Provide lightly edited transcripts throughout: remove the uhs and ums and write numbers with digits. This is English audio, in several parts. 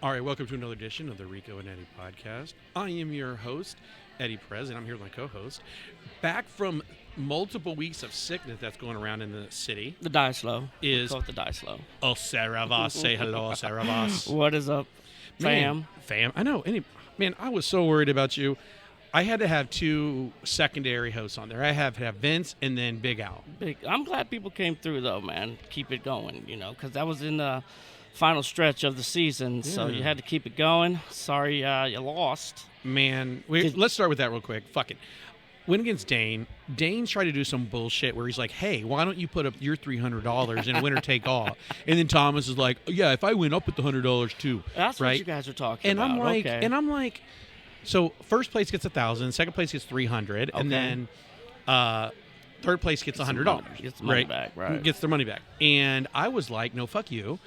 All right, welcome to another edition of the Rico and Eddie podcast. I am your host, Eddie Perez, and I'm here with my co-host. Back from multiple weeks of sickness that's going around in the city. The die slow. Is Call it the die slow. Oh, Saravas. Say hello, Saravas. What is up, fam? Fam. I know. Man, I was so worried about you. I had to have two secondary hosts on there. I have to have Vince and then Big Al. I'm glad people came through, though, man. Keep it going, because that was in the final stretch of the season, so you had to keep it going. Sorry you lost. Man, let's start with that real quick. Fuck it. Win against Dane. Dane's tried to do some bullshit where he's like, hey, why don't you put up your $300 and winner take all? And then Thomas is like, yeah, if I win, I'll put the $100 too. That's right? what you guys are talking and about. I'm like, so first place gets $1,000, second place gets $300, and then third place gets $100. Gets the money back, right? Gets their money back. And I was like, no, fuck you.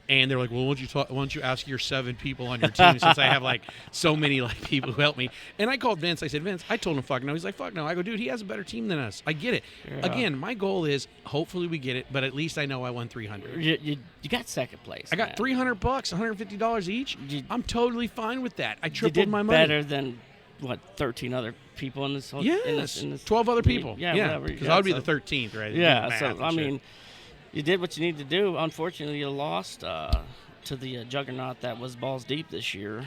And they're like, well, why don't you ask your 7 people on your team since I have like so many like people who help me? And I called Vince. I said, Vince, I told him fuck no. He's like, fuck no. I go, dude, he has a better team than us. I get it. Yeah. Again, my goal is hopefully we get it, but at least I know I won $300. You got second place. I got $300, $150 each. I'm totally fine with that. I tripled you did my money. Better than 13 other people in this whole. Yes, in this 12 other people. Yeah, whatever. Because I would be the 13th, right? Yeah, so I mean. You did what you need to do. Unfortunately, you lost to the juggernaut that was balls deep this year.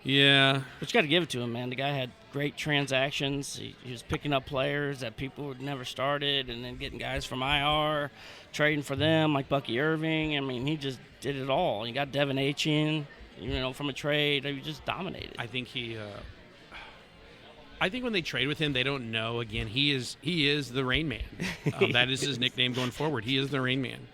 Yeah. But you got to give it to him, man. The guy had great transactions. He was picking up players that people had never started and then getting guys from IR, trading for them like Bucky Irving. I mean, he just did it all. You got Devin Achin, from a trade. He just dominated. I think I think when they trade with him, they don't know. Again, he is the Rain Man. That is his nickname going forward. He is the Rain Man.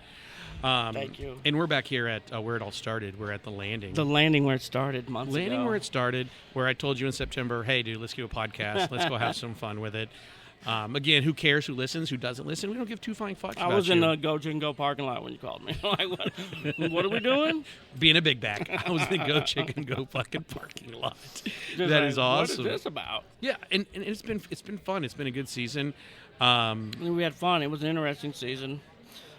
Thank you. And we're back here at where it all started. We're at the Landing. The Landing where it started months ago. Landing where it started, where I told you in September, hey, dude, let's do a podcast. Let's go have some fun with it. Again, who cares who listens, who doesn't listen? We don't give two flying fucks about you. I was in the Go Chicken Go parking lot when you called me. Like, what are we doing? Being a big back. I was in the Go Chicken Go fucking parking lot. That is awesome. What is this about? Yeah, and it's been fun. It's been a good season. We had fun. It was an interesting season.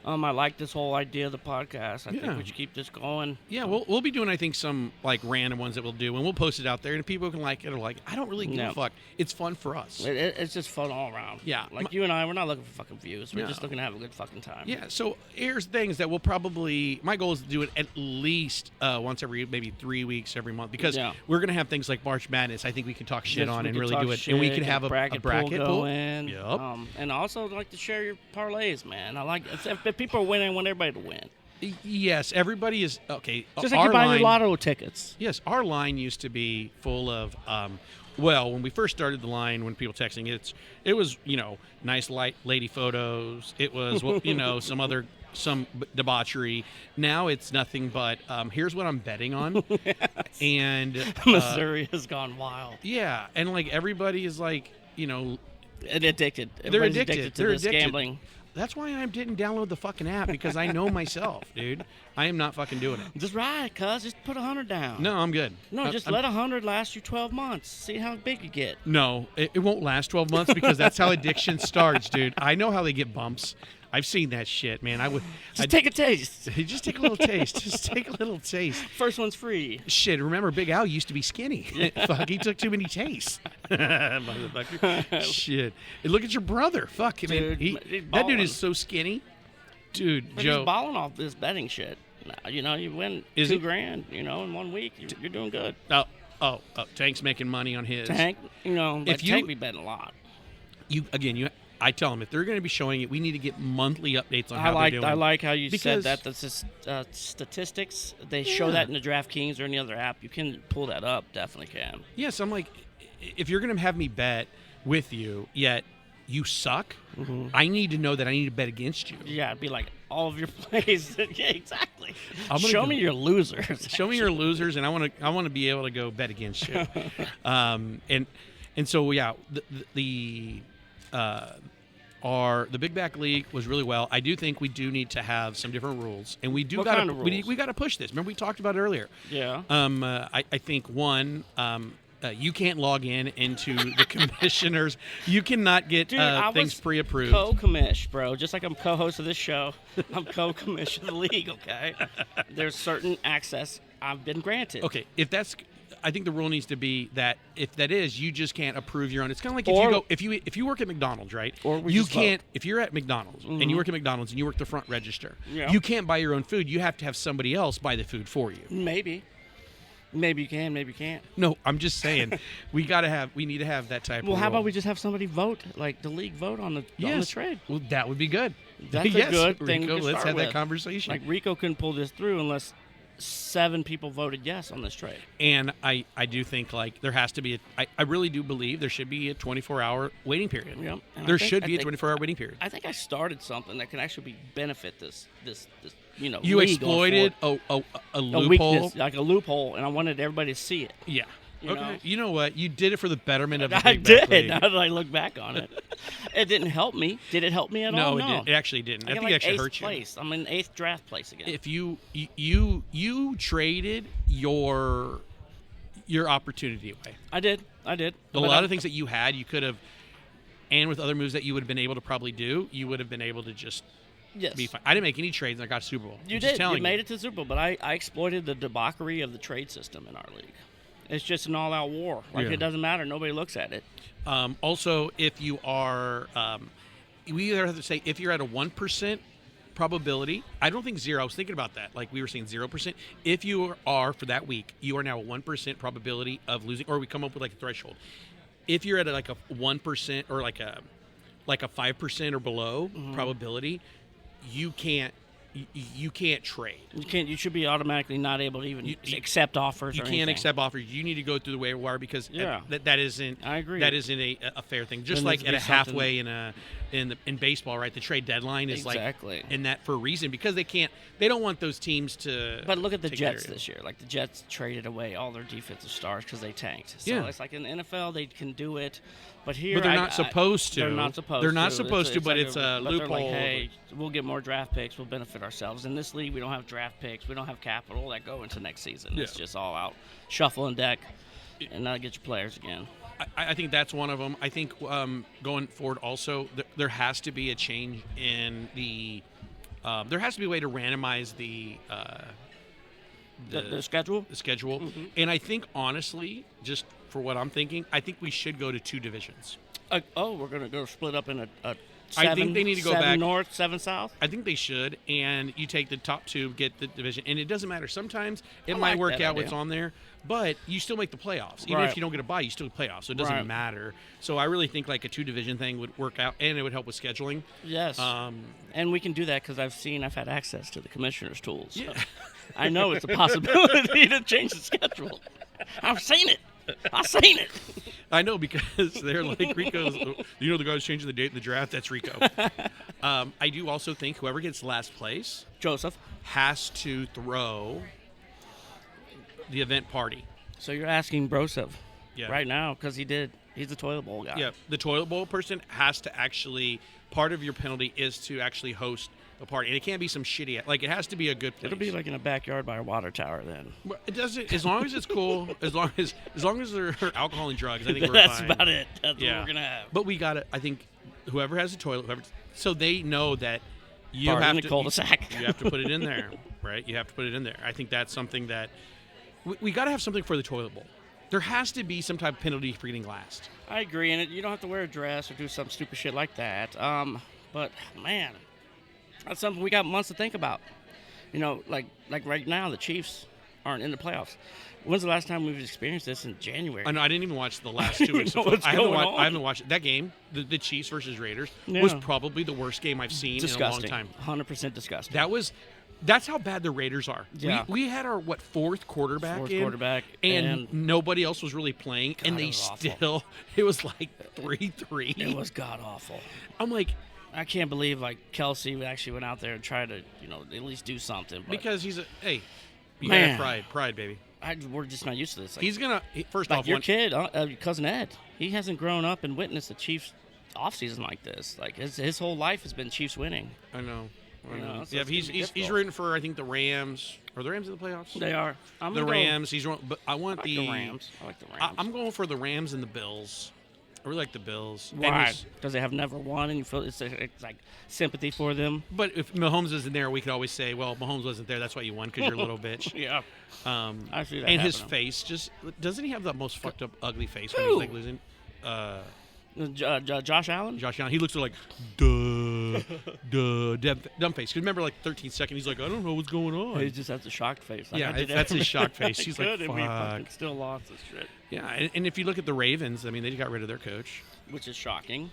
I like this whole idea of the podcast. I think we should keep this going. Yeah, we'll be doing, I think, some like random ones that we'll do, and we'll post it out there, and people can like it or like, I don't really give a fuck. It's fun for us. It's just fun all around. Yeah. Like you and I, we're not looking for fucking views. We're just looking to have a good fucking time. Yeah, so here's the thing is that we'll probably, my goal is to do it at least once every, maybe 3 weeks, every month, because we're going to have things like March Madness I think we can talk shit on and really do it. And we can have a bracket pool. Yep. And also like to share your parlays, man. I like, if people are winning, I want everybody to win. Yes, everybody is okay. Just like you buy your lotto tickets. Yes, our line used to be full of. When we first started the line, when people texting, it was nice light lady photos. It was some debauchery. Now it's nothing but here's what I'm betting on, and Missouri has gone wild. Yeah, and like everybody is like addicted. They're addicted to this gambling. That's why I didn't download the fucking app, because I know myself, dude. I am not fucking doing it. Just ride, cuz. Just put 100 down. No, I'm good. No, just let 100 last you 12 months. See how big you get. No, it won't last 12 months because that's how addiction starts, dude. I know how they get bumps. I've seen that shit, man. Just take a taste. Just take a little taste. Just take a little taste. First one's free. Shit, remember Big Al used to be skinny. Fuck, he took too many tastes. Motherfucker. Shit. And look at your brother. Fuck, dude, that dude is so skinny. Dude, but Joe. He's balling off this betting shit. You win $2,000, in 1 week. You're doing good. Oh, Tank's making money on his. Tank, Tank be betting a lot. I tell them if they're going to be showing it, we need to get monthly updates on how they're doing. I like how you said that. That's statistics. They show that in the DraftKings or any other app. You can pull that up. Definitely can. Yes, I'm like, if you're going to have me bet with you, yet you suck, I need to know that I need to bet against you. Yeah, it'd be like all of your plays. Yeah, exactly. Show me your losers. Show me your losers, and I want to be able to go bet against you. And so the Big Back League was really well. I do think we do need to have some different rules, and we do got to push this. Remember we talked about it earlier. Yeah. I think one. You can't log into the commissioners. You cannot get things pre-approved. Co-commish, bro. Just like I'm co-host of this show, I'm co-commish of the league, okay? There's certain access I've been granted. Okay, I think the rule needs to be that if that is, you just can't approve your own. It's kind of like if you work at McDonald's, right? Or we you just can't if you're at McDonald's and you work at McDonald's and you work the front register, you can't buy your own food. You have to have somebody else buy the food for you. Maybe you can, maybe you can't. No, I'm just saying we need to have that type of Well, how rule. about we just have somebody vote, like the league vote on the trade? Well, that would be good. That's a yes, good thing Rico, to let's start have that with. conversation. Like Rico couldn't pull this through unless 7 people voted yes on this trade. And I do think like there has to be I really do believe there should be a 24-hour waiting period. Yep. And There should be a 24-hour waiting period. I think I started something that can actually benefit this You league exploited going a a loophole. weakness, like a loophole, and I wanted everybody to see it. Yeah. You Okay. know? You know what? You did it for the betterment of the I Big Back did. League. Now that I look back on it, it didn't help me. Did it help me at all? No, it didn't. It actually didn't. I got think it actually 8th hurt you. place. I'm in 8th draft place again. If you traded your opportunity away. I did. A lot of things that you had, you could have, and with other moves that you would have been able to probably do, you would have been able to just yes. be fine. I didn't make any trades and I got Super Bowl. You I'm just did. telling You made it to the Super Bowl, but I exploited the debauchery of the trade system in our league. It's just an all-out war. Like, Yeah. it doesn't matter. Nobody looks at it. Also, if you are, we either have to say if you're at a 1% probability. I don't think 0. I was thinking about that. Like we were saying 0%. If you are for that week, you are now a 1% probability of losing, or we come up with like a threshold. If you're at like a 1% or like a 5% or below probability, you can't trade. You can't. You should be automatically not able to even accept offers. You or can't anything. accept offers. You need to go through the waiver wire because that isn't. I agree. That isn't a fair thing. Just There like needs to at be a halfway in baseball, right? The trade deadline is exactly. like in that for a reason because they don't want those teams to. But look at the Jets this year. Like the Jets traded away all their defensive stars because they tanked. So it's like in the NFL they can do it, but here they're not supposed to. They're not supposed. They're not supposed to, but like it's a loophole. Like, hey, we'll get more draft picks. We'll benefit ourselves. In this league, we don't have draft picks. We don't have capital that go into next season. It's just all out shuffle and deck, and now get your players again. I think that's one of them. I think going forward also, there has to be a change in the there has to be a way to randomize the schedule. The schedule. Mm-hmm. And I think, honestly, just for what I'm thinking, I think we should go to 2 divisions. We're going to go split up in a 7, I think they need to go 7 back. north, 7 south. I think they should, and you take the top 2, get the division, and it doesn't matter. Sometimes it I might like work that out idea. what's on there, but you still make the playoffs. Even if you don't get a bye, you still get playoffs, so it doesn't matter. So I really think like a 2-division thing would work out, and it would help with scheduling. Yes, and we can do that because I've had access to the commissioner's tools. So Yeah. I know it's a possibility to change the schedule. I've seen it. I know because they're like Rico's. You know the guy who's changing the date in the draft. That's Rico. I do also think whoever gets last place, Joseph, has to throw the event party. So you're asking Broseph right now because he's the toilet bowl guy. Yeah, the toilet bowl person has to actually. Part of your penalty is to actually host a party, and it can't be some shitty. Like it has to be a good place. It'll be like in a backyard by a water tower then. It doesn't. As long as it's cool. as long as there are alcohol and drugs, I think we're That's fine. about it. That's what we're gonna have. But we got to. I think whoever has a toilet, so they know that you Party have in to the cul-de-sac. You have to put it in there, right? You have to put it in there. I think that's something that we got to have something for the toilet bowl. There has to be some type of penalty for getting last. I agree, and you don't have to wear a dress or do some stupid shit like that. But man, that's something we got months to think about. You know, like right now, the Chiefs aren't in the playoffs. When's the last time we've experienced this in January? I know. I didn't even watch the last 2 weeks. I haven't watched that game. The Chiefs versus Raiders was probably the worst game I've seen in a long time. 100% disgusting. That's how bad the Raiders are. Yeah. We had our fourth quarterback and nobody else was really playing, God, and they still it was like 3-3. It was god awful. I'm like, I can't believe Kelsey actually went out there and tried to at least do something. But because he's you gotta have pride, baby. We're just not used to this. He's gonna first off. Your kid, cousin Ed, he hasn't grown up and witnessed the Chiefs offseason like this. Like his whole life has been Chiefs winning. I know. So yeah, he's rooting for I think the Rams. Are the Rams in the playoffs? They are. Rams. He's but I want the Rams. I like the Rams. I'm going for the Rams and the Bills. really like the Bills. Why? Because they have never won, and you feel it's like sympathy for them. But if Mahomes isn't there, we could always say, well, Mahomes wasn't there. That's why you won, because you're a little bitch. Yeah. I see that and his happening. face just doesn't he have the most fucked up ugly face when Who? he's like losing? Josh Allen? Josh Allen. He looks like dumb face. Because remember, like 13 seconds, he's like, I don't know what's going on. He just has a shocked face. Like, Yeah, that's his shocked face. He's like, and we fucking fuck. still lost this shit. Yeah, and if you look at the Ravens, I mean, they got rid of their coach. Which is shocking.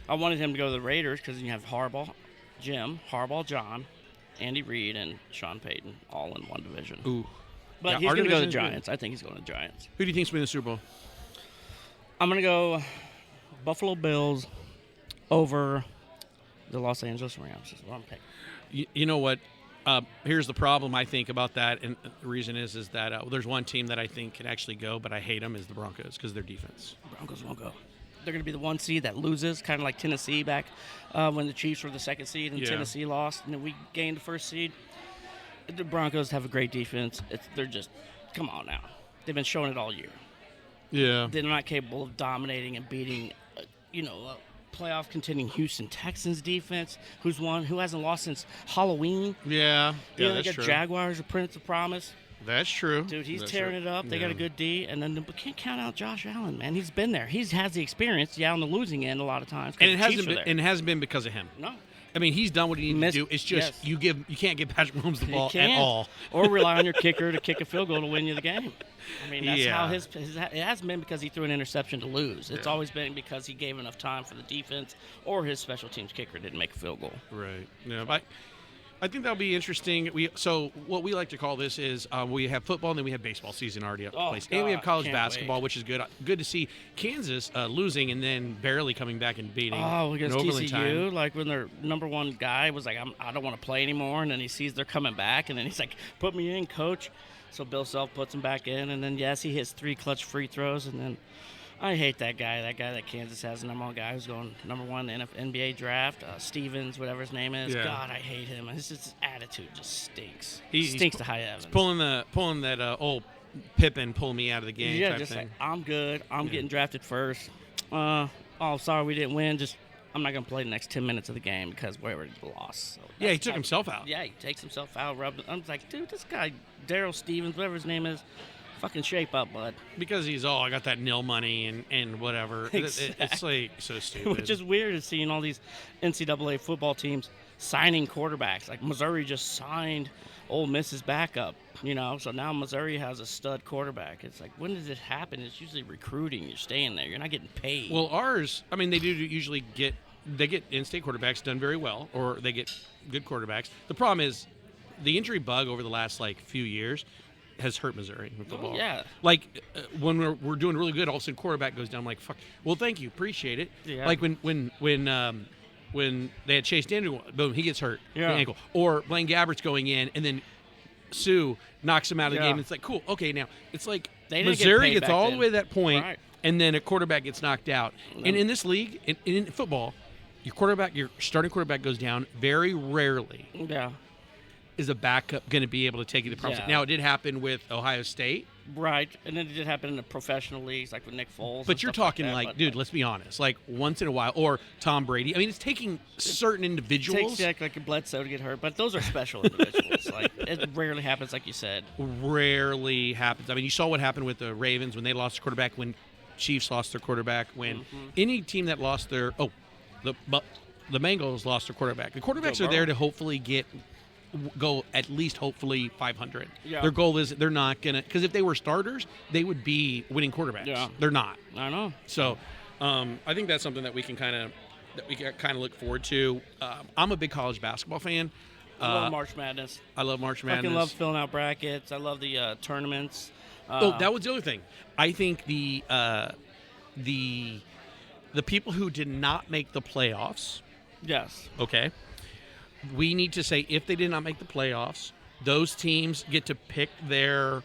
I wanted him to go to the Raiders because you have Harbaugh, John, Andy Reid, and Sean Payton all in one division. Ooh. But Yeah, he's our going to go to the division's good. Giants. I think he's going to the Giants. Who do you think's winning the Super Bowl? I'm going to go Buffalo Bills over the Los Angeles Rams is what I'm picking. You know what? Here's the problem I think about that, and the reason is that there's one team that I think can actually go, but I hate them, is the Broncos, because their defense. Broncos won't go. They're going to be the one seed that loses, kind of like Tennessee back when the Chiefs were the second seed and Yeah. Tennessee lost, and then we gained the first seed. The Broncos have a great defense. They're just, come on now. They've been showing it all year. Yeah. They're not capable of dominating and beating, playoff contending Houston Texans defense, who hasn't lost since Halloween. Yeah. They that's got true. Jaguars, a Prince of Promise. That's true. Dude, he's That's tearing true. it up. They Yeah. got a good D, and then but can't count out Josh Allen, man. He's been there. He has the experience, on the losing end a lot of times. 'cause And it the hasn't Chiefs are been, there. and it hasn't been because of him. No. I mean, he's done what he needs to do. It's just Yes. you can't give Patrick Mahomes the You ball at can't. all. Or rely on your kicker to kick a field goal to win you the game. I mean, that's Yeah. how his it hasn't been because he threw an interception to lose. It's always been because he gave enough time for the defense or his special teams kicker didn't make a field goal. Right. Yeah. But I think that'll be interesting. So what we like to call this is we have football and then we have baseball season already up in Oh, place, and we have God, college can't basketball, wait. which is good. Good to see Kansas losing and then barely coming back and beating. Oh, against in overtime. TCU, like when their number one guy was like, I don't want to play anymore, and then he sees they're coming back, and then he's like, put me in, coach. So Bill Self puts him back in, and then, yes, he hits 3 clutch free throws, and then I hate that guy that Kansas has, the number one guy who's going number one in the NBA draft, Stevens, whatever his name is. Yeah. God, I hate him. His attitude just stinks. He's Stinks to high Evans. pulling that old Pippen pull me out of the game. Yeah, type just thing. like, I'm good. I'm getting drafted first. Sorry we didn't win. I'm not going to play the next 10 minutes of the game because we already lost. So Yeah, he that's took himself out. Yeah, he takes himself out. I'm like, dude, this guy, Daryl Stevens, whatever his name is, fucking shape up, bud. Because he's I got that nil money and whatever. It's like so stupid. Which is weird is seeing all these NCAA football teams signing quarterbacks. Like Missouri just signed Ole Miss's backup, so now Missouri has a stud quarterback. It's like, when does it happen? It's usually recruiting. You're staying there. You're not getting paid. Well, ours, I mean, they do usually get in-state quarterbacks done very well, or they get good quarterbacks. The problem is the injury bug over the last few years has hurt Missouri in football. yeah. Like when we're doing really good, all of a sudden quarterback goes down. I'm like, fuck. Well, thank you, appreciate it. Yeah. Like when they had Chase Daniel, boom, he gets hurt, Yeah. the ankle, or Blaine Gabbert's going in, and then Sue knocks him out of the Yeah. game. It's like, cool, okay, now it's like They didn't get Missouri paid gets back all then. the way to that point, Right. and then a quarterback gets knocked out. And in this league, in football, your starting quarterback goes down. Very rarely Yeah. is a backup going to be able to take you to the promised. Yeah. Now, it did happen with Ohio State, Right. And then it did happen in the professional leagues, like with Nick Foles. but and you're stuff talking that, dude, let's be honest, once in a while, or Tom Brady. I mean, it's taking certain It individuals. takes like a Bledsoe to get hurt, but those are special individuals. It rarely happens, like you said. Rarely happens. I mean, you saw what happened with the Ravens when they lost their quarterback, when Chiefs lost their quarterback, when any team that lost their the Bengals lost their quarterback. The quarterbacks Joe are there Burrow. to hopefully go at least hopefully 500. Yeah. Their goal is they're not gonna, because if they were starters, they would be winning quarterbacks. Yeah. They're not. I know. So I think that's something that we can kind of look forward to. I'm a big college basketball fan. I love March Madness. I love March Madness. Fucking love filling out brackets. I love the tournaments. That was the other thing. I think the people who did not make the playoffs, Yes. okay, we need to say if they did not make the playoffs, those teams get to pick their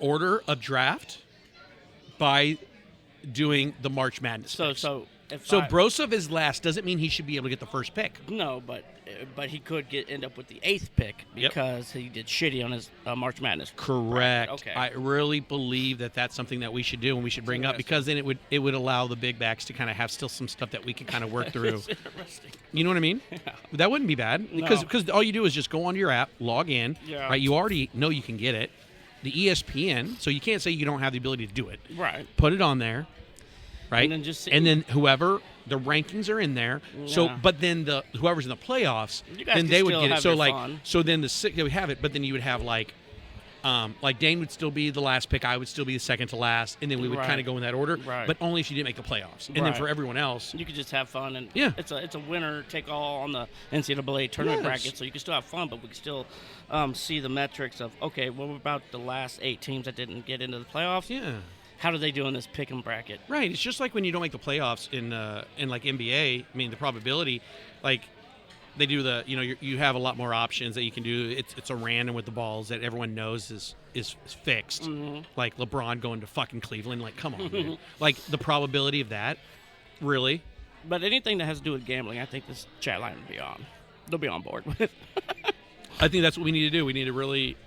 order of draft by doing the March Madness. picks. So So Brosov is last doesn't mean he should be able to get the first pick. No, but he could end up with the 8th pick because he did shitty on his March Madness. Correct. Okay. I really believe that that's something that we should do and we should bring up, because then it would allow the big backs to kind of have still some stuff that we can kind of work through. It's interesting. You know what I mean? Yeah. That wouldn't be bad, because all you do is just go onto your app, log in. Yeah. Right? You already know you can get it. The ESPN, so you can't say you don't have the ability to do it. Right. Put it on there. Right, and then whoever the rankings are in there. Yeah. So, but then whoever's in the playoffs, then they would get it. So fun. so then they would have it, but then you would have like Dane would still be the last pick, I would still be the second to last, and then we would kind of go in that order. Right. But only if you didn't make the playoffs, and then for everyone else, you could just have fun. And yeah, it's a winner take all on the NCAA tournament bracket, so you can still have fun, but we can still see the metrics of what about the last 8 teams that didn't get into the playoffs? Yeah. How do they do in this pick 'em bracket? Right. It's just like when you don't make the playoffs in like NBA. I mean, the probability, like they do you have a lot more options that you can do. It's a random with the balls that everyone knows is fixed. Mm-hmm. Like LeBron going to fucking Cleveland. Like, come on, dude. Like the probability of that, really. But anything that has to do with gambling, I think this chat line will be on. They'll be on board with it. I think that's what we need to do. We need to really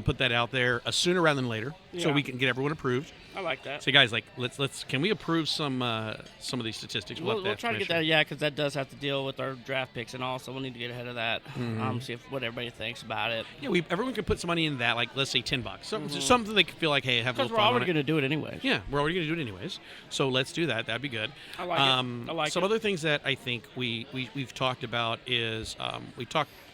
put that out there sooner rather than later, so we can get everyone approved. I like that. So guys, like, let's can we approve some of these statistics? We'll try to get that, because that does have to deal with our draft picks and all, so we'll need to get ahead of that. See what everybody thinks about it. Yeah, everyone can put some money in that, like let's say $10, something they can feel like, hey, have a little fun. Because we're already going to do it anyways. Yeah, we're already going to do it anyways. So let's do that. That'd be good. I like it. I like some other things that I think we've talked about is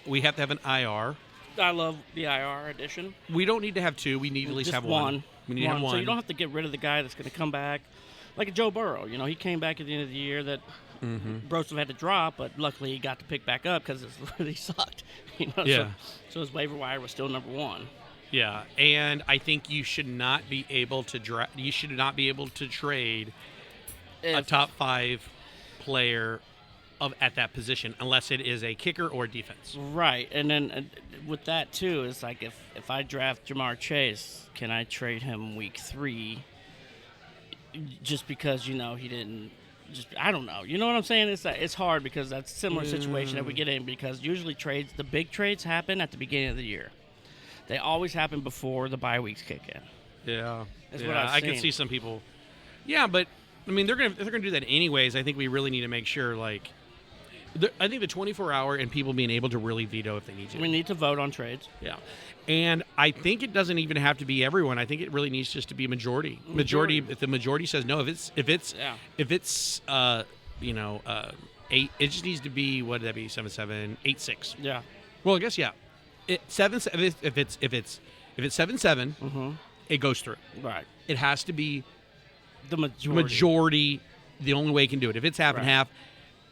we have to have an IR. I love the IR edition. We don't need to have 2. We need to at least Just have one. We need to have one. So you don't have to get rid of the guy that's going to come back. Like a Joe Burrow. He came back at the end of the year that Brosov had to drop, but luckily he got to pick back up because it really sucked. Yeah. So his waiver wire was still number 1. Yeah, and I think you should not be able to You should not be able to trade a top 5 player at that position unless it is a kicker or defense. Right, and then with that too, it's like if I draft Jamar Chase, can I trade him week 3 just because he didn't? I don't know. You know what I'm saying? It's hard because that's a similar situation that we get in, because usually the big trades happen at the beginning of the year. They always happen before the bye weeks kick in. Yeah, that's what I've seen. I can see some people. Yeah, but I mean they're gonna do that anyways. I think we really need to make sure I think the 24-hour and people being able to really veto if they need to. We need to vote on trades. Yeah. And I think it doesn't even have to be everyone. I think it really needs just to be a majority. If the majority says no, if it's 8, it just needs to be, what would that be? 7-7, 8-6. Yeah. Well, I guess if it's 7-7, it goes through. Right. It has to be the majority. The only way it can do it. If it's half and half,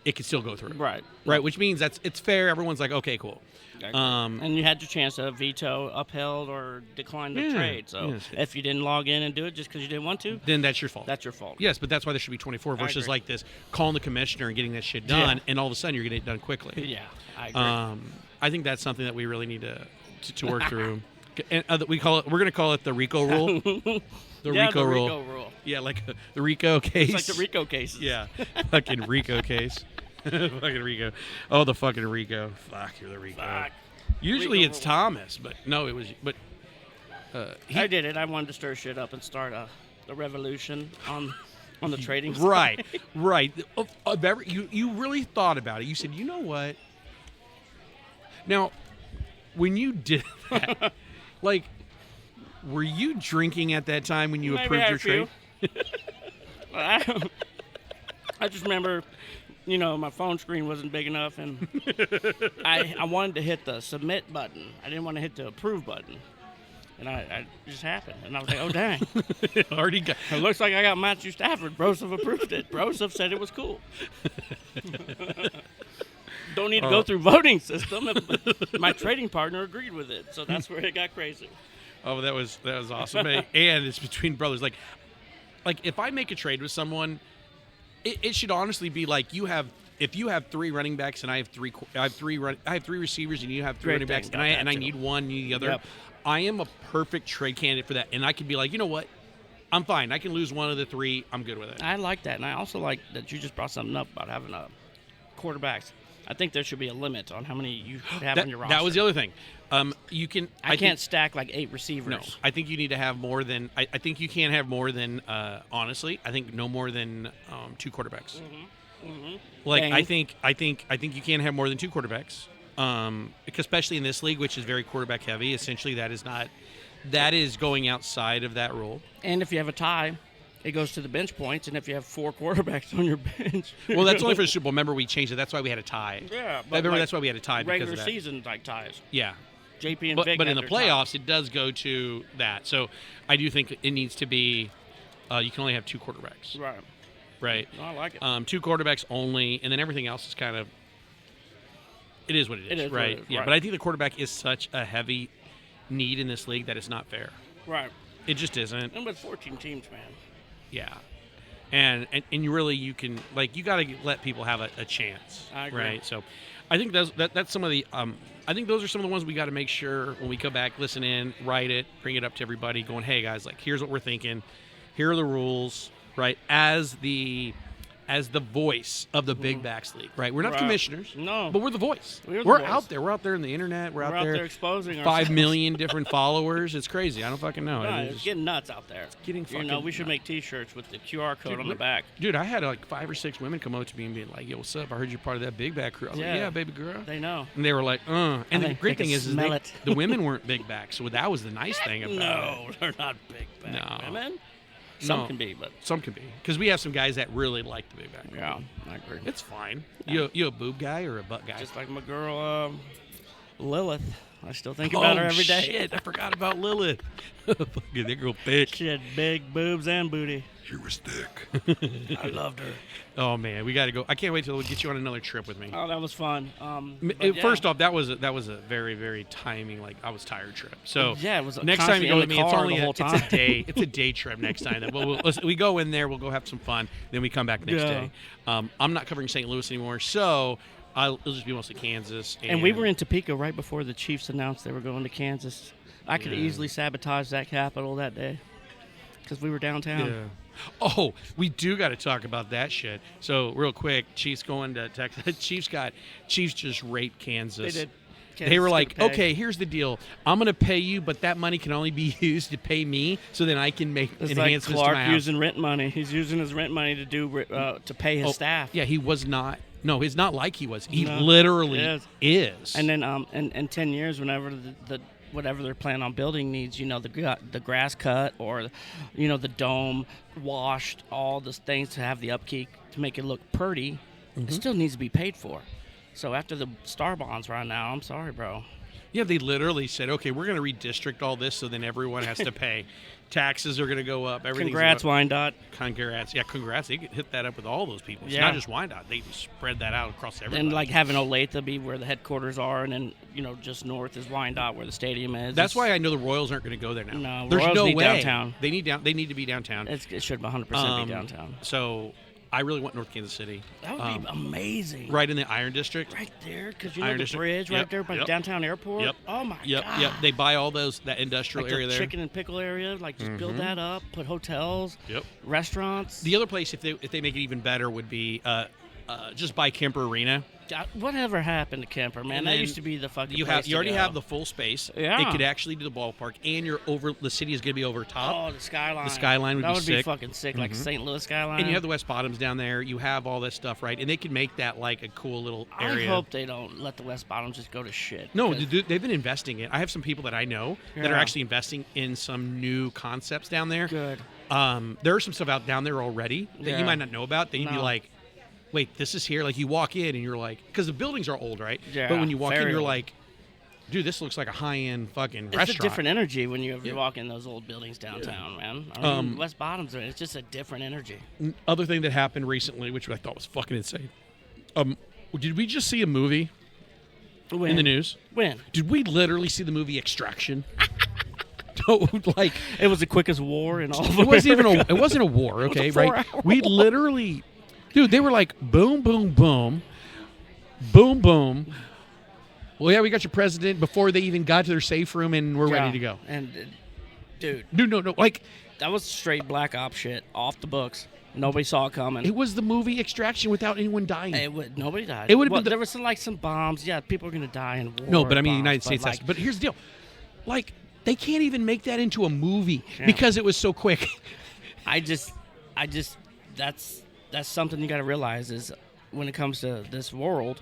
it can still go through. Right. Which means it's fair. Everyone's like, okay, cool. And you had your chance to veto, upheld, or decline the trade. So if you didn't log in and do it just because you didn't want to, then that's your fault. That's your fault. Yes, but that's why there should be 24 versus like this, calling the commissioner and getting that shit done, and all of a sudden you're getting it done quickly. Yeah, I agree. I think that's something that we really need to work through. And we're going to call it the Rico rule. The Rico rule. Yeah, like the Rico case. It's like the Rico cases. Yeah, fucking Rico case. Fucking Rico. Oh, the fucking Rico. Fuck, you're the Rico. Fuck. Usually it's Thomas, but no, it was. But I did it. I wanted to stir shit up and start a revolution on the trading side. Right. You really thought about it. You said, you know what? Now, when you did that, were you drinking at that time when you approved your trade? I just remember, my phone screen wasn't big enough, and I wanted to hit the submit button. I didn't want to hit the approve button. And it just happened. And I was like, oh, dang. It looks like I got Matthew Stafford. Brosov approved it. Brosov said it was cool. Don't need to go through voting system. My trading partner agreed with it. So that's where it got crazy. Oh, that was awesome. And it's between brothers. Like if I make a trade with someone, it should honestly be like if you have 3 running backs and I have 3 receivers and you have 3 running backs and I need one, you need the other. Yep. I am a perfect trade candidate for that. And I could be like, you know what? I'm fine. I can lose one of the 3. I'm good with it. I like that, and I also like that you just brought something up about having quarterbacks. I think there should be a limit on how many you have on your roster. That was the other thing. You can. I can't stack like 8 receivers. No, I think you need to have more than. I think you can't have more than. Honestly, I think no more than 2 quarterbacks. Like Dang. I think you can't have more than 2 quarterbacks. Especially in this league, which is very quarterback heavy. Essentially, that is going outside of that rule. And if you have a tie, it goes to the bench points. And if you have 4 quarterbacks on your bench, Well, that's only for the Super Bowl. Remember, we changed it. That's why we had a tie. Yeah, I remember that's why we had a tie because regular of that. season like ties. Yeah. JP and But Vic in had the their playoffs, it does go to that. So I do think it needs to be. You can only have 2 quarterbacks. tie. Right. Right. No, I like it. 2 quarterbacks only, and then everything else is kind of. It is what it is. It is what right. it is, Yeah. right. But I think the quarterback is such a heavy need in this league that it's not fair. Right. It just isn't. And with 14 teams, man. Yeah. And you can you got to let people have a chance. I agree. Right. So, I think that's some of the. I think those are some of the ones we got to make sure when we come back, listen in, write it, bring it up to everybody, going, hey guys, like here's what we're thinking, here are the rules, right? As the voice of the Big Backs League, right? We're not Right. commissioners, No. but we're the voice. We're the We're voice. out there. We're out there in the internet. We're We're out there exposing 5 ourselves. million different followers. It's crazy. I don't fucking know. No, It's it's getting nuts out there. getting You know, fucking we should nuts. make T-shirts with the QR code Dude, on the back. Dude, I had like 5 or 6 women come up to me and be like, "Yo, what's up? I heard you're part of that Big Back crew." I was Yeah. like, "Yeah, baby girl." They know. And they were like, And the think great they thing can is smell it. the women weren't big backs, so that was the nice thing about it. No, they're not big back No. women. Some No. can be, but Some can be, because we have some guys that really like the big back. yeah, I agree. It's fine. Yeah. You a boob guy or a butt guy? Just like my girl Lilith. I still think about her every day. Shit, I forgot about Lilith. Fucking that girl thick. She had big boobs and booty. She was thick. I loved her. Oh man, we got to go. I can't wait till we get you on another trip with me. Oh, that was fun. But yeah. First off, that was a very, very timing, like I was tired trip. So Yeah, it was next time you go with me, it's only the whole time. it's a day. It's a day trip next time. Then we go in there, we'll go have some fun, then we come back next Yeah. day. I'm not covering St. Louis anymore, so it'll just be mostly Kansas. And we were in Topeka right before the Chiefs announced they were going to Kansas. I could easily sabotage that Capitol that day because we were downtown. Yeah. Oh, we do got to talk about that shit. So real quick, Chiefs going to Texas. Chiefs just raped Kansas. They did. They were Kansas like, couldn't pay. okay, here's the deal. I'm going to pay you, but that money can only be used to pay me, so then I can make It's like enhancements to Clark my house. using rent money. He's using his rent money to do to pay his staff. Yeah, he was not. No, it's not like he was. He No, literally it is. And then in 10 years, whenever the whatever they're planning on building needs, the grass cut or, the dome washed, all the things to have the upkeep to make it look pretty, it still needs to be paid for. So after the star bonds right now, I'm sorry, bro. Yeah, they literally said, okay, we're going to redistrict all this so then everyone has to pay. Taxes are going to go up. Everything's Congrats, going Wyandotte. Congrats. Yeah, congrats. They could hit that up with all those people. It's Yeah. not just Wyandotte. They just spread that out across everybody. And like having Olathe be where the headquarters are, and then just north is Wyandotte where the stadium is. That's why I know the Royals aren't going to go there now. No, There's Royals no need way. downtown. They need to be downtown. it should 100% be downtown. So I really want North Kansas City. That would be amazing. Right in the Iron District. Right there, because Iron the District. bridge right Yep, there by yep. downtown airport. Yep. Oh my Yep, god. yep. They buy all that industrial Like area the there. chicken and pickle area, like just build that up, put hotels, Yep. restaurants. The other place, if they make it even better, would be just by Kemper Arena. Whatever happened to Kemper, man? And That then used to be the fucking. You place to already go. have the full space. Yeah. It could actually do the ballpark, and you're over. The city is going to be over top. Oh, the skyline. The skyline would that be would sick. be fucking sick, like St. Louis skyline. And you have the West Bottoms down there. You have all this stuff, right? And they can make that like a cool little area. I hope they don't let the West Bottoms just go to shit. No, 'cause- they've been investing in. I have some people that I know that are Yeah. actually investing in some new concepts down there. Good. There is some stuff out down there already that Yeah. you might not know about. Then you'd be No. like, wait, this is here? Like you walk in and you're like, because the buildings are old, right? Yeah, But when you walk in, very you're old. like, dude, this looks like a high-end fucking It's restaurant. a different energy when you walk in those old buildings downtown, man. I mean, West Bottoms, it's just a different energy. Other thing that happened recently, which I thought was fucking insane. Did we just see a movie When? in the news? When? Did we literally see the movie Extraction? Like It was the quickest war in all of it wasn't America. even it wasn't a war, okay, a right? 4-hour We literally, dude, they were like boom, boom, boom, boom, boom. Well, yeah, we got your president before they even got to their safe room, and we're ready to go. And, dude, No, like That was straight black op shit, off the books. Nobody saw it coming. It was the movie Extraction without anyone dying. Nobody died. It would have been. There was some bombs. Yeah, people are going to die in war. No, but I mean, bombs, United States. Like, But here's the deal. Like, they can't even make that into a movie because it was so quick. I just, that's something you got to realize is when it comes to this world,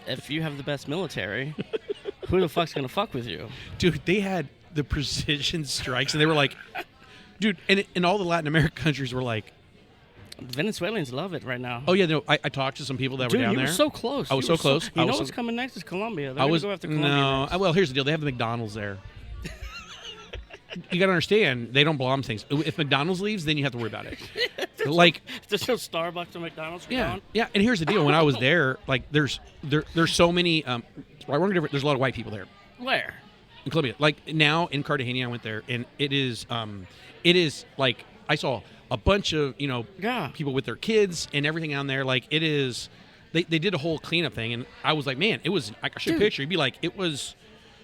if you have the best military, who the fuck's going to fuck with you? Dude, they had the precision strikes, and they were like, dude, and all the Latin American countries were like, Venezuelans love it right now. oh, yeah, no, I talked to some people that were down there. You were so close. I was so close. You know what's coming next is Colombia. They're going to go after Colombia. No, well, here's the deal. They have the McDonald's there. You got to understand, they don't bomb things. If McDonald's leaves, then you have to worry about it. Like, there's no Starbucks or McDonald's. Yeah. And here's the deal. When I was there, like, there's so many. There's a lot of white people there. Where? In Colombia. Like, now in Cartagena, I went there, and it is like, I saw a bunch of people with their kids and everything down there. Like, it is. They did a whole cleanup thing, and I was like, man, it was. I should picture. It'd be like it was.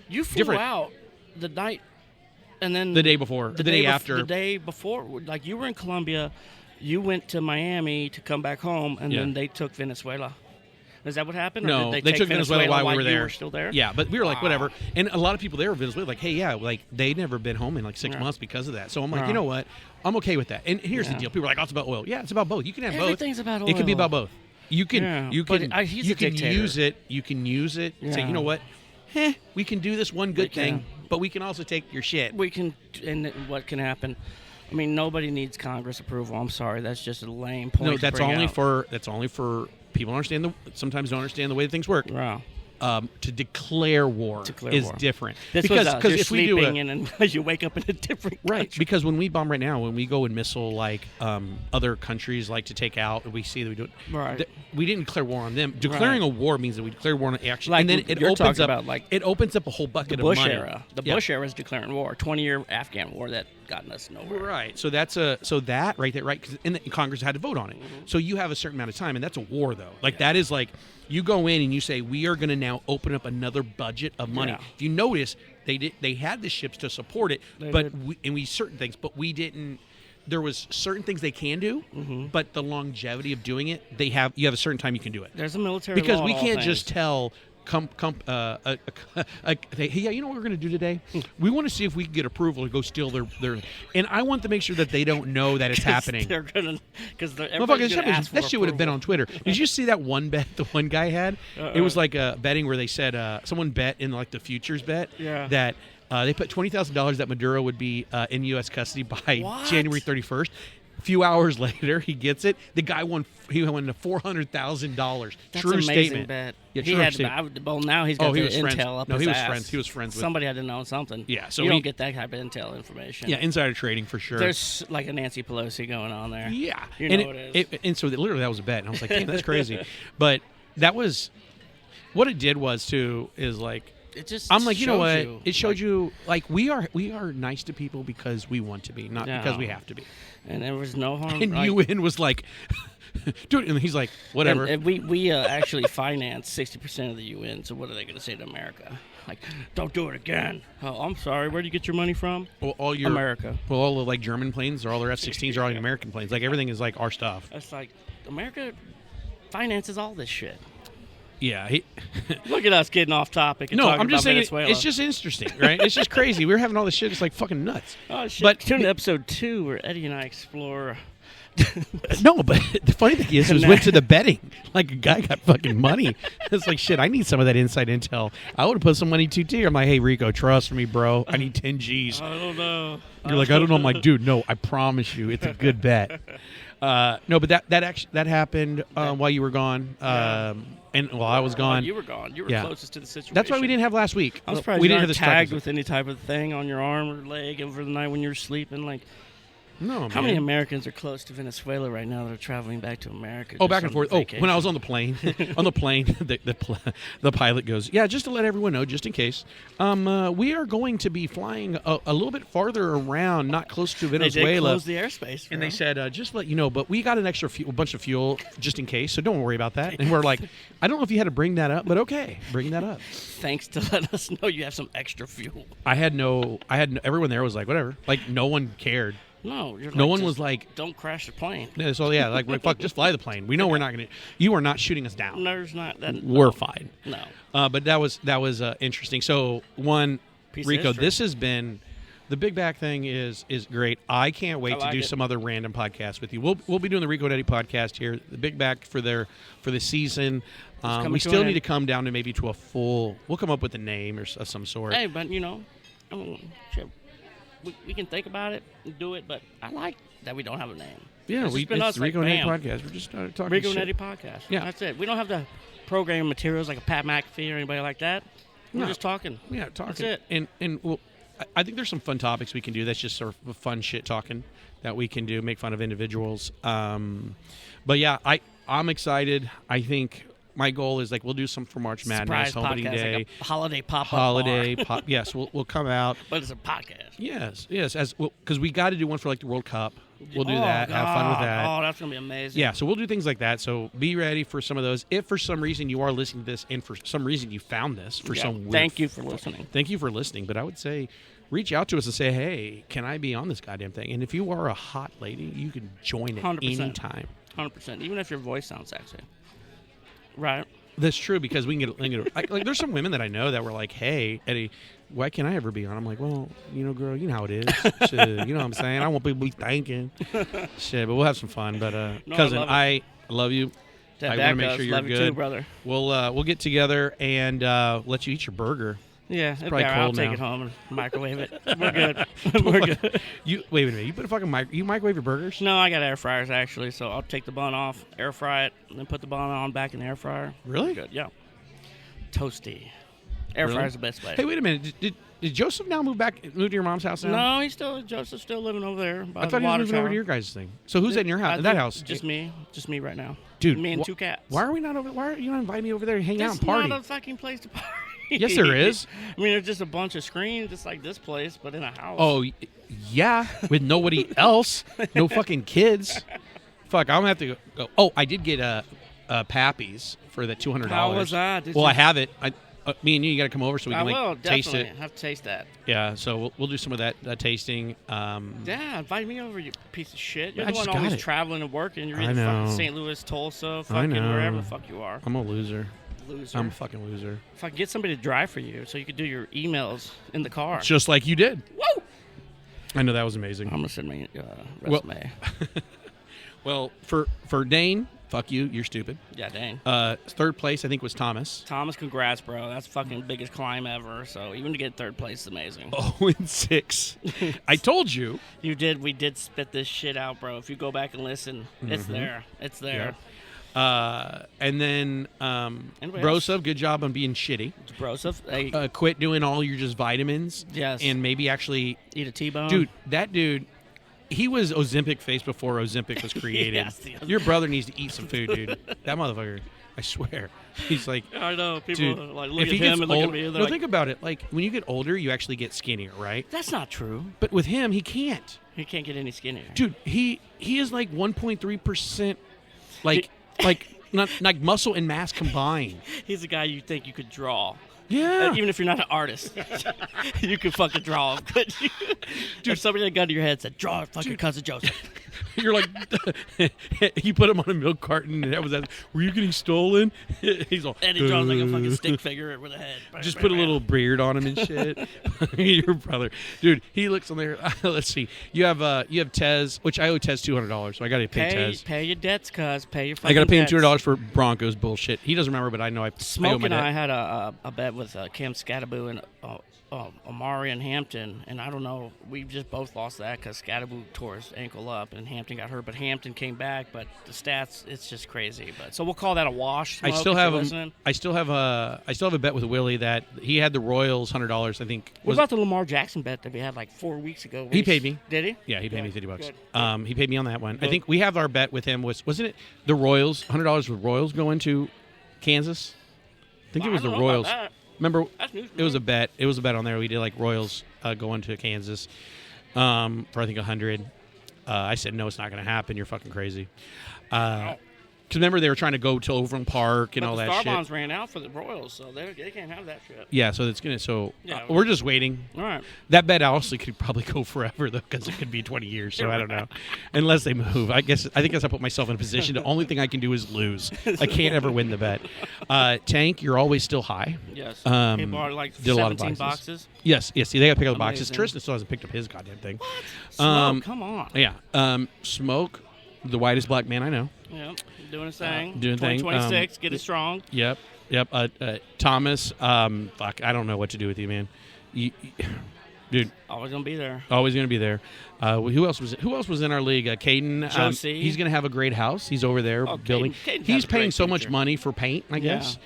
You flew different. out the night. And then the day before, the day after. The day before, like you were in Colombia, you went to Miami to come back home, and then they took Venezuela. Is that what happened? No, or did they took Venezuela while we were there. You were still there? Yeah, but we were like, whatever. And a lot of people there in Venezuela, like, hey, yeah, like they'd never been home in like 6 months because of that. So I'm like, you know what? I'm okay with that. And here's the deal: people are like, oh, it's about oil. Yeah, it's about both. You can have both. Everything's about oil. It can be about both. You can use it. You can use it. Yeah. Say, you know what? We can do this one good thing, but we can also take your shit. We can, and what can happen? I mean, nobody needs Congress approval. I'm sorry, that's just a lame point. No, that's only for people who sometimes don't understand the way things work. Wow. To declare war is different. This because you're if we sleeping do and you wake up in a different country. Right, because when we bomb right now, when we go and missile like other countries like to take out, we see that we do it. Right. We didn't declare war on them. Declaring a war means that we declare war on action, like and then it opens up a whole bucket of money. The Bush era is declaring war. 20-year Afghan war that gotten us nowhere. Right. So that's that right there, right? And Congress had to vote on it. Mm-hmm. So you have a certain amount of time, and that's a war, though. Like that is like you go in and you say we are going to now open up another budget of money. Yeah. If you notice, they had the ships to support it, we certain things, but we didn't. There was certain things they can do, but the longevity of doing it, you have a certain time you can do it. There's a military because law we on all can't things. just tell. Hey, you know what we're going to do today? We want to see if we can get approval to go steal their. And I want to make sure that they don't know that it's happening. They're gonna because that shit would have been on Twitter. Did you see that one bet the one guy had? It was like a betting where they said someone bet in like the futures bet that. They put $20,000 that Maduro would be in U.S. custody by January 31st. A few hours later, he gets it. The guy won. He won to $400,000. True an amazing statement. Bet. Yeah, he had. Now he's got the intel up his ass. He was friends with. Somebody had to know something. Yeah, so you don't get that type of intel information. Yeah, insider trading for sure. There's like a Nancy Pelosi going on there. Yeah, you know what it is. And so literally that was a bet. And I was like, damn, that's crazy. But that was what it did was too is like. I'm like, you know what? It showed you like we are nice to people because we want to be, not because we have to be. And there was no harm. And UN was like, dude, and he's like, whatever. And we actually finance 60% of the UN. So what are they going to say to America? Like, don't do it again. Oh, I'm sorry. Where do you get your money from? Well, America. Well, all the like German planes or all their F-16s are all American planes. Like everything is like our stuff. It's like America finances all this shit. Yeah. Look at us getting off topic. And I'm just saying Venezuela. it's just interesting, right? It's just crazy. We're having all this shit. It's like fucking nuts. Oh shit! But tune to episode 2 where Eddie and I explore. No, but the funny thing is, we went to the betting. Like a guy got fucking money. It's like shit. I need some of that inside intel. I would have put some money too. I'm like, hey Rico, trust me, bro. I need 10 G's. I don't know. You're like, I don't know. I'm like, dude, no, I promise you, it's a good bet. No, but that happened while you were gone. And while I was gone. You were gone. You were closest to the situation. That's why we didn't have last week. I'm surprised we you didn't weren't have tagged with any type of thing on your arm or leg over the night when you were sleeping. Like, no, how many Americans are close to Venezuela right now that are traveling back to America? Oh, back and forth. Vacation? Oh, when I was on the plane, the pilot goes, yeah, just to let everyone know, just in case, we are going to be flying a little bit farther around, not close to Venezuela. They did close the airspace. And they said, just to let you know, but we got an extra bunch of fuel just in case, so don't worry about that. And we're like, I don't know if you had to bring that up, but okay, bring that up. Thanks to let us know you have some extra fuel. Everyone there was like, whatever. Like, no one cared. No, you're No like, one just was like, don't crash the plane. yeah, so yeah, like fuck, just fly the plane. We know we're not gonna. You are not shooting us down. There's not that. We're no. fine. No. But that was interesting. So one, Piece of Rico, history. this has been the Big Back thing is great. I can't wait I like to do it. some other random podcasts with you. We'll be doing the Rico and Eddie podcast here. The Big Back for the season. coming We to still an need to end. come down to maybe to a full. We'll come up with a name or of some sort. Hey, but I mean, shit, we can think about it and do it, but I like that we don't have a name. Yeah, It's just been it's us, like, Rico and Eddie bam. podcast. We're just talking Rico shit. and Eddie podcast. Yeah. That's it. We don't have the program materials like a Pat McAfee or anybody like that. We're No. just talking. Yeah, talking. That's it. And well, I think there's some fun topics we can do. That's just sort of fun shit talking that we can do. Make fun of individuals. But yeah, I'm excited. I think my goal is like we'll do some for March Madness, Surprise Opening podcast, Day, like a holiday pop-up holiday bar. pop. Yes, we'll come out. But it's a podcast. Yes, as because we got to do one for like the World Cup. We'll do Oh, that. Have fun with God. that. Oh, that's gonna be amazing. Yeah, so we'll do things like that. So be ready for some of those. If for some reason you are listening to this and for some reason you found this for Yeah. some weird Thank you for listening. Thank you for listening. But I would say reach out to us and say, hey, can I be on this goddamn thing? And if you are a hot lady, you can join it 100%. anytime. 100%. Even if your voice sounds sexy. Right. That's true because we can get like there's some women that I know that were like, hey, Eddie, why can't I ever be on? I'm like, well, girl, you know how it is. Shit, you know what I'm saying? I won't be thinking. Shit, but we'll have some fun. But No, cousin, I love you. That I back want to make does. sure you're Love good. you too, brother. We'll get together and let you eat your burger. Yeah, probably I'll cold take now. it home and microwave it. We're good. We're good. You wait a minute. You put a fucking you microwave your burgers? No, I got air fryers actually, so I'll take the bun off, air fry it, and then put the bun on back in the air fryer. Really? Good. Yeah. Toasty. Air Really? fryer's the best way. Hey, wait a minute. Did Joseph now move to your mom's house now? No, Joseph's still living over there. By I thought the he was water moving over tower. to your guys' thing. So who's in your house? I In that think house? Just me right now. Dude, me and two cats. Why are we not over? Why are you not inviting me over there and hang out It's and party? not a fucking place to party. Yes, there is. I mean, there's just a bunch of screens, just like this place, but in a house. Oh, yeah, with nobody else, no fucking kids. Fuck, I'm gonna have to go. Oh, I did get Pappy's for the $200. How was that? Did Well, you- I have it. Me and you got to come over so we I can will like taste definitely it. have to taste that. Yeah, so we'll do some of that tasting. Yeah, invite me over, you piece of shit. You're I the just one got always it. traveling and working. You're I in know. fucking St. Louis, Tulsa, fucking know. wherever the fuck you are. I'm a loser. Loser. I'm a fucking loser. If I could get somebody to drive for you so you could do your emails in the car. Just like you did. Woo! I know that was amazing. I'm going to send my Well- resume. Well, for Dane, fuck you. You're stupid. Yeah, dang. Third place, I think, was Thomas. Thomas, congrats, bro. That's fucking biggest climb ever. So even to get third place is amazing. 0-6. I told you. We did spit this shit out, bro. If you go back and listen, it's there. It's there. And then Anybody else? Brosov, good job on being shitty. Broseph, hey, Quit doing all your just vitamins. Yes. And maybe actually, eat a T-bone. dude, that dude, he was Ozempic face before Ozempic was created. Yes, Your brother needs to eat some food, dude. That motherfucker, I swear. He's like, I know. People dude, like look if at he him gets and look old, at me. And no, they're like, think about it. Like, when you get older, you actually get skinnier, right? that's not true. But with him, he can't. He can't get any skinnier. Dude, he is like 1.3%, like not like muscle and mass combined. He's a guy you think you could draw. Yeah. Even if you're not an artist, you could fucking draw him, couldn't you? Dude, if somebody had a gun to your head and said, draw fucking cousin Joseph. You're like, you put him on a milk carton, and that was that. Were you getting stolen? He's all, And he draws like a fucking stick figure with a head. Just put a little beard on him and shit. Your brother, dude, he looks on there. Let's see. You have Tez, which I owe Tez $200, so I got to pay Tez. Pay your debts, cuz. Pay your fucking I got to pay him debts. $200 for Broncos bullshit. He doesn't remember, but I know I Smoke owe my and I debt. had a bet with Cam Scattaboo and Amari and Hampton, and I don't know, we just both lost that because Scattaboo tore his ankle up and Hampton got hurt, but Hampton came back. But the stats, it's just crazy. But so we'll call that a wash. I Smoke, still if have you're him. listening. I still have a bet with Willie that he had the Royals $100. I think. What about the Lamar Jackson bet that we had like 4 weeks ago? He paid me. Did he? Yeah, he paid me $50. Good. He paid me on that one. I Good. think we have our bet with him wasn't it the Royals $100 with Royals going to Kansas? I think it was I the don't know Royals. about that. Remember, That's news to it was me. a bet. It was a bet on there. We did like Royals going to Kansas for I think 100. I said no, it's not going to happen. You're fucking crazy. remember they were trying to go to Overland Park and But all the that Star shit. Bonds ran out for the Royals, so they can't have that shit. Yeah, so it's gonna. So Yeah. we're just waiting. All right. That bet honestly could probably go forever though, because it could be 20 years. So I don't know, unless they move. I guess I put myself in a position. The only thing I can do is lose. I can't ever win the bet. Tank, you're always still high. Yes. Um, He bought like did a lot of 17 boxes. boxes. Yes. See, they got to pick up the boxes. Amazing. Tristan still hasn't picked up his goddamn thing. Smoke, come on. Yeah. Smoke, the whitest black man I know. Yeah. Doing his thing. Doing a thing. 2026, get it strong. Yep. Thomas, fuck, I don't know what to do with you, man. Dude, Always gonna be there. always going to be there. Who else was in our league? Caden. Josie. He's going to have a great house. He's over there Oh, building. Caden He's has a paying great so much future. money for paint, I guess.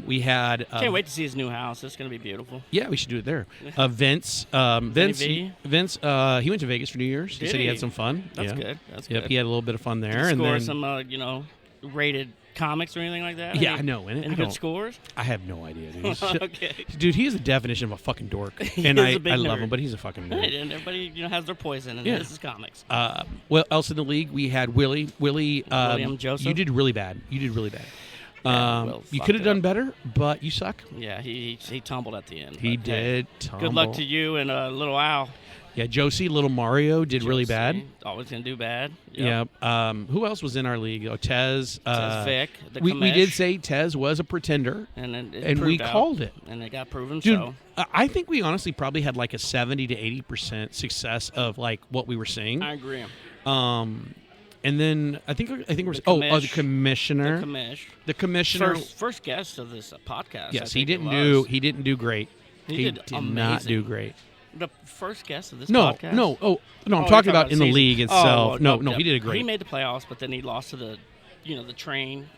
We had. Can't wait to see his new house. It's gonna be beautiful. Yeah, we should do it there. Vince. V? Vince. He went to Vegas for New Year's. He Did said he he? had some fun. That's yeah. good. That's Yep, good. he had a little bit of fun Did there. he And score then, some, rated comics or anything like that? yeah, I know. And Any good scores? I have no idea, dude. He's Okay. Dude, he's the definition of a fucking dork, He and is I a big love nerd. him, but he's a fucking nerd. Right, and everybody has their poison, and Yeah. this is comics. What else in the league? We had Willie. William Joseph? You did really bad. You Will you fucked could have it done up. better, but you suck. Yeah, he tumbled at the end. He but, hey, did. good luck tumble. to you and Little Al. Yeah, Josie, little Mario did really Josie, bad. Always gonna do bad. Yep. Yeah. Who else was in our league? Oh, Tez. Says Vic. The We did Kamesh, say Tez was a pretender, and then it and we proved out, called it. and it got proven Dude, so. I think we honestly probably had like a 70 to 80% success of like what we were seeing. I agree. And then I think we're the commish. commissioner. The commissioner. first guest of this podcast. Yes, I he think didn't it was. do great. He did not amazing. do great. The first guest of this No, podcast. no, I'm you're talking about in the season. league itself. Oh, no, yeah. he did a great. He made the playoffs, but then he lost to the train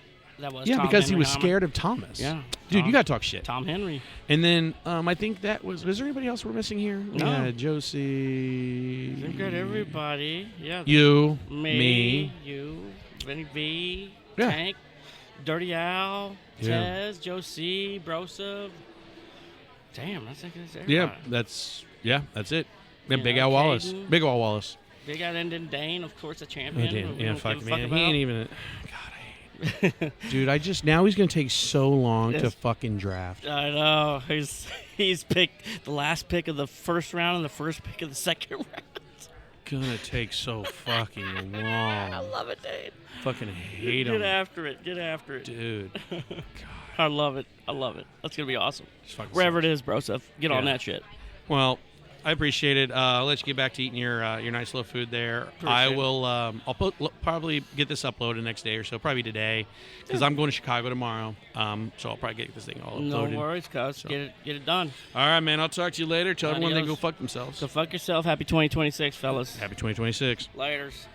that was. Yeah, Tom because he Henry was Hammer. scared of Thomas. Yeah, Dude, Tom- you got to talk shit. Tom Henry. And then I think that was there anybody else we're missing here? No. Yeah, Josie. We've got everybody. Yeah. You, Me, you, Vinny V, Yeah. Tank, Dirty Al, Yeah. Tez, Josie, Brosov. Damn, I think that's everybody. Yeah, that's it. Yeah, You Big know, Al Wallace. Caden. Big Al Wallace. Big Al and then Dane, of course, the Oh, champion. damn. We Yeah, don't fuck give a man. He about. ain't even. God, I hate him. Dude, now he's gonna take so long to Yes. fucking draft. I know. He's picked the last pick of the first round and the first pick of the second round. Gonna take so fucking long. I love it, Dane. Fucking hate Get him, after it. Get after it. dude. I love it. I love it. That's going to be awesome. Just fucking Wherever sucks. it is, bro. So get on Yeah. that shit. Well, I appreciate it. I'll let you get back to eating your nice little food there. Appreciate I it. will. Probably get this uploaded next day or so. Probably today, because I'm going to Chicago tomorrow. So I'll probably get this thing all No uploaded. worries, cuz. Get it done. All right, man. I'll talk to you later. Tell everyone they Adios. go fuck themselves. So fuck yourself. Happy 2026, fellas. Happy 2026. Laters.